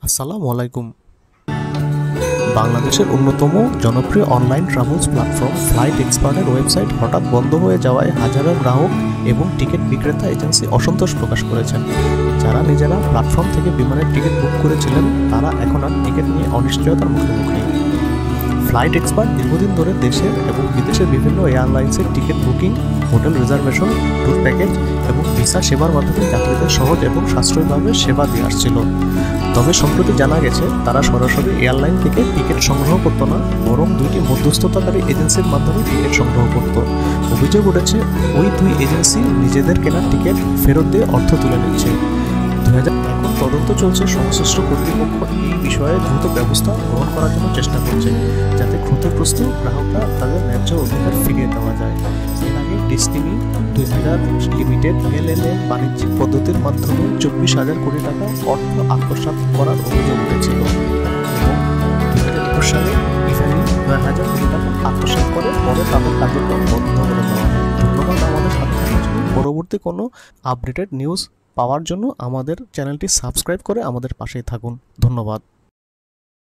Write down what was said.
আসসালামু আলাইকুম। বাংলাদেশের অন্যতম জনপ্রিয় অনলাইন ট্রাভেলস প্ল্যাটফর্ম ফ্লাইট এক্সপার্টের ওয়েবসাইট হঠাৎ বন্ধ হয়ে যাওয়ায় হাজারো গ্রাহক এবং টিকিট বিক্রেতা এজেন্সি অসন্তোষ প্রকাশ করেছেন। যারা নিজেরা প্ল্যাটফর্ম থেকে বিমানের টিকিট বুক করেছিলেন তারা এখন আর টিকিট নিয়ে অনিশ্চয়তার মুখোমুখি। ফ্লাইট এক্সপার্ট দীর্ঘদিন ধরে দেশের এবং বিদেশের বিভিন্ন এয়ারলাইন্সের ticket booking, hotel reservation, tour package এবং ভিসা সেবার মাধ্যমে যাত্রীদের সহজ এবং সাশ্রয়ীভাবে সেবা দিয়ে আসছিল। তবে সম্প্রতি জানা গেছে তারা সরাসরি এয়ারলাইন থেকে টিকিট সংগ্রহ করতো না, বরং দুইটি মধ্যস্থতাকারী এজেন্সির মাধ্যমে টিকিট সংগ্রহ করত। অভিযোগ উঠেছে ওই দুই এজেন্সি নিজেদের কেনা টিকিট ফেরত দিয়ে অর্থ তুলে নিচ্ছে। এখন তদন্ত চলছে, সংশ্লিষ্ট কর্তৃপক্ষ এই বিষয়ে দ্রুত ব্যবস্থা গ্রহণ করার জন্য চেষ্টা করছে, যাতে ক্ষতিগ্রস্ত গ্রাহকরা তাদের ন্যায্য অধিকার ফিরিয়ে দেওয়া যায়। এর আগে ডেস্টিনি 2000 লিমিটেড এলএলএ বাণিজ্যিক পদ্ধতির মাধ্যমে 24,000 কোটি টাকা অর্থ আত্মসাৎ করার অভিযোগ উঠেছিল এবং 2021 সালে ইফানি 9,000 কোটি টাকা আত্মসাৎ করে পরে তাদের কার্যক্রম বন্ধ করে দেওয়া হয়। ধন্যবাদ আমাদের সাথে থাকার জন্য। পরবর্তী কোনো আপডেটেড নিউজ পাওয়ার জন্য আমাদের চ্যানেলটি সাবস্ক্রাইব করে আমাদের পাশেই থাকুন। ধন্যবাদ।